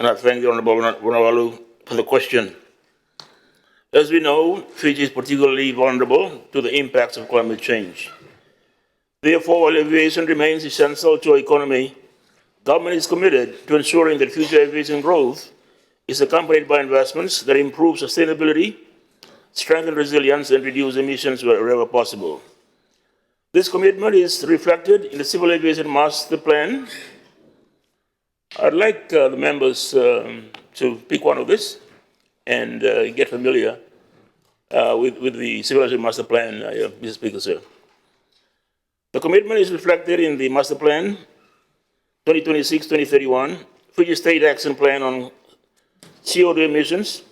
and I thank the Honorable Wanawalu for the question. As we know, Fiji is particularly vulnerable to the impacts of climate change. Therefore, while aviation remains essential to our economy, government is committed to ensuring that future aviation growth is accompanied by investments that improve sustainability, strengthen resilience, and reduce emissions wherever possible. This commitment is reflected in the Civil Aviation Master Plan. I'd like the members to pick one of this and get familiar with the Civil Aviation Master Plan, Mr. Speaker, sir. The commitment is reflected in the Master Plan 2026-2031, Fiji State Action Plan on CO2 emissions,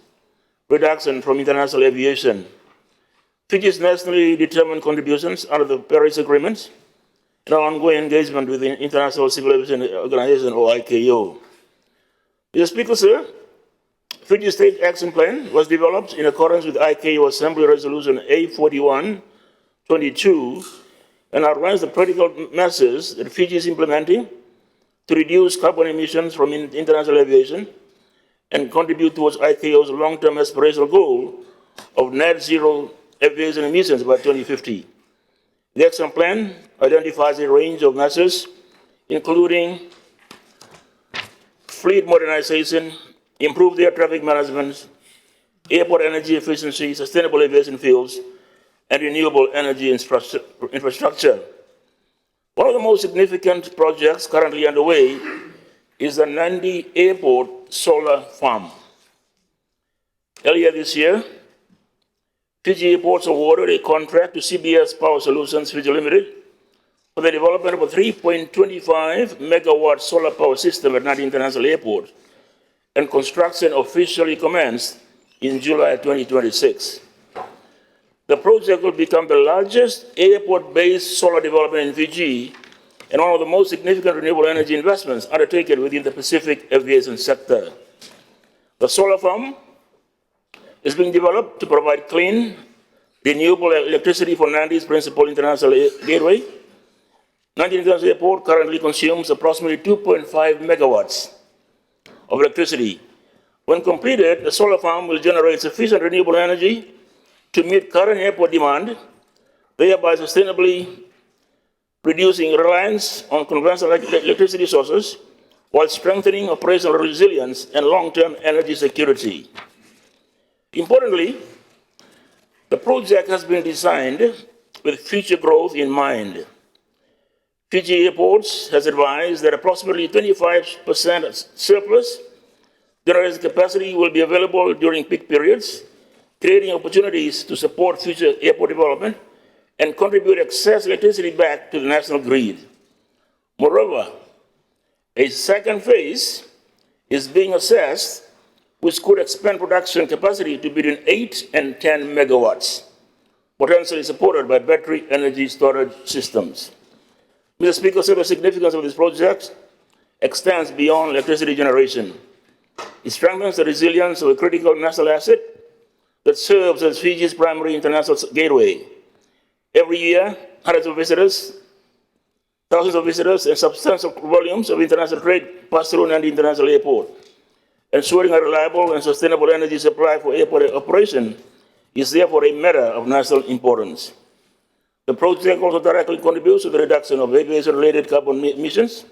reduction from international aviation, Fiji's nationally determined contributions under the Paris Agreement, and our ongoing engagement with the International Civil Aviation Organization, or ICAO. Mr. Speaker, sir, Fiji State Action Plan was developed in accordance with ICAO Assembly Resolution A41-22 and outlines the practical measures that Fiji is implementing to reduce carbon emissions from international aviation and contribute towards ICAO's long-term aspirational goal of net zero aviation emissions by 2050. The action plan identifies a range of measures, including fleet modernization, improved air traffic management, airport energy efficiency, sustainable aviation fuels, and renewable energy infrastructure. One of the most significant projects currently underway is the Nandi Airport Solar Farm. Earlier this year, Fiji Airports awarded a contract to CBS Power Solutions Fiji Limited for the development of a 3.25 megawatt solar power system at Nandi International Airport, and construction officially commenced in July 2026. The project will become the largest airport-based solar development in Fiji and one of the most significant renewable energy investments undertaken within the Pacific aviation sector. The solar farm is being developed to provide clean, renewable electricity for Nandi's principal international gateway. Nandi International Airport currently consumes approximately 2.5 megawatts of electricity. When completed, the solar farm will generate sufficient renewable energy to meet current airport demand, thereby sustainably reducing reliance on conventional electricity sources while strengthening operational resilience and long-term energy security. Importantly, the project has been designed with future growth in mind. Fiji Airports has advised that approximately 25% surplus generating capacity will be available during peak periods, creating opportunities to support future airport development and contribute excess electricity back to the national grid. Moreover, a second phase is being assessed, which could expand production capacity to between 8 and 10 megawatts, potentially supported by battery energy storage systems. Mr. Speaker, the significance of this project extends beyond electricity generation. It strengthens the resilience of a critical national asset that serves as Fiji's primary international gateway. Every year, hundreds of visitors, thousands of visitors, and substantial volumes of international trade pass through Nandi International Airport. Ensuring a reliable and sustainable energy supply for airport operation is therefore a matter of national importance. The project also directly contributes to the reduction of aviation-related carbon emissions.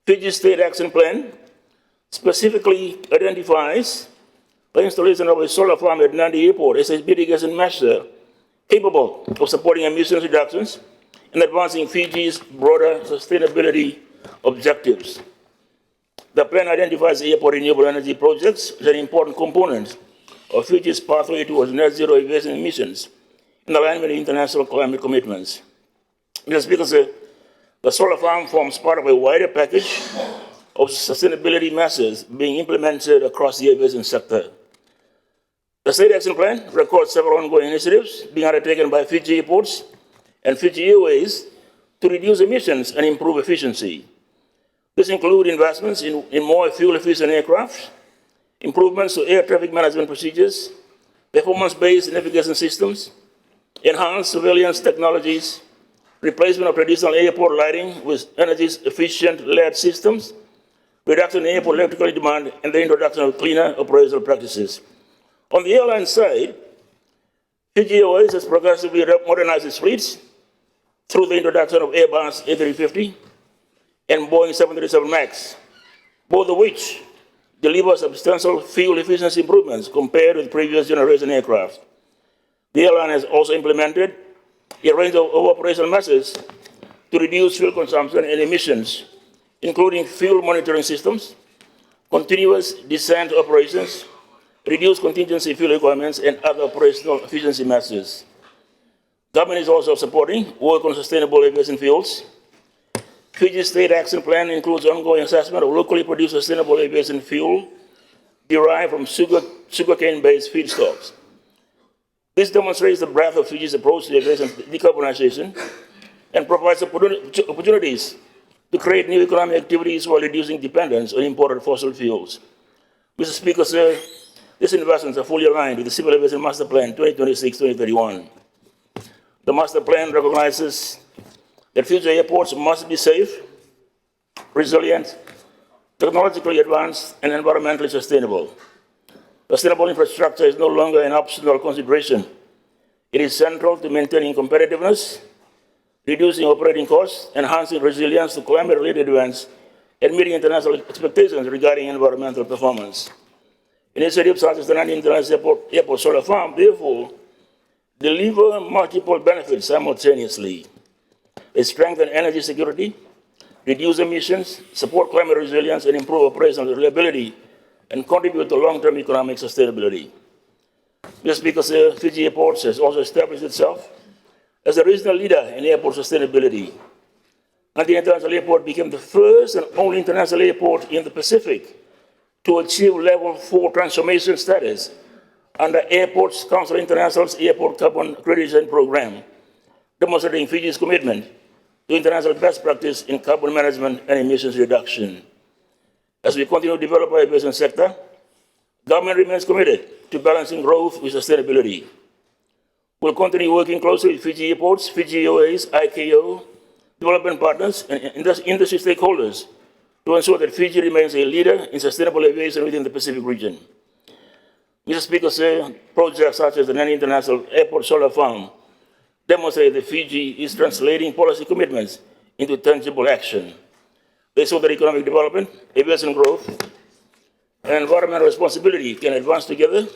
Fiji State Action Plan specifically identifies the installation of a solar farm at Nandi Airport as a mitigation measure capable of supporting emissions reductions and advancing Fiji's broader sustainability objectives. The plan identifies airport renewable energy projects as an important component of Fiji's pathway towards net zero aviation emissions in alignment with international climate commitments. Mr. Speaker, the solar farm forms part of a wider package of sustainability measures being implemented across the aviation sector. The State Action Plan records several ongoing initiatives being undertaken by Fiji Airports and Fiji Airways to reduce emissions and improve efficiency. This includes investments in more fuel-efficient aircraft, improvements to air traffic management procedures, performance-based navigation systems, enhanced surveillance technologies, replacement of traditional airport lighting with energy-efficient LED systems, reduction in airport electrical demand, and the introduction of cleaner operational practices. On the airline side, Fiji Airways has progressively modernized its fleets through the introduction of Airbus A350 and Boeing 737 MAX, both of which deliver substantial fuel efficiency improvements compared with previous generation aircraft. The airline has also implemented a range of operational measures to reduce fuel consumption and emissions, including fuel monitoring systems, continuous descent operations, reduced contingency fuel requirements, and other operational efficiency measures. Government is also supporting work on sustainable aviation fuels. Fiji's State Action Plan includes ongoing assessment of locally produced sustainable aviation fuel derived from sugarcane-based feedstocks. This demonstrates the breadth of Fiji's approach to aviation decarbonization and provides opportunities to create new economic activities while reducing dependence on imported fossil fuels. Mr. Speaker, sir, these investments are fully aligned with the Civil Aviation Master Plan 2026-2031. The Master Plan recognizes that future airports must be safe, resilient, technologically advanced, and environmentally sustainable. Sustainable infrastructure is no longer an optional consideration. It is central to maintaining competitiveness, reducing operating costs, enhancing resilience to climate-related events, and meeting international expectations regarding environmental performance. Initiatives such as the 19 International Airport Solar Farm, therefore, deliver multiple benefits simultaneously. They strengthen energy security, reduce emissions, support climate resilience, and improve operational reliability, and contribute to long-term economic sustainability. Mr. Speaker, sir, Fiji Airports has also established itself as a regional leader in airport sustainability. The International Airport became the first and only international airport in the Pacific to achieve Level 4 transformation status under Airports Council International's Airport Carbon Accreditation Program, demonstrating Fiji's commitment to international best practice in carbon management and emissions reduction. As we continue to develop our aviation sector, government remains committed to balancing growth with sustainability. We'll continue working closely with Fiji Airports, Fiji Airways, ICAO, development partners, and industry stakeholders to ensure that Fiji remains a leader in sustainable aviation within the Pacific region. Mr. Speaker, sir, projects such as the 19 International Airport Solar Farm demonstrate that Fiji is translating policy commitments into tangible action. They show that economic development, aviation growth, and environmental responsibility can advance together,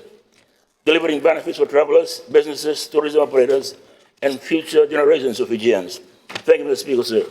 delivering benefits for travelers, businesses, tourism operators, and future generations of Fijians. Thank you, Mr. Speaker, sir.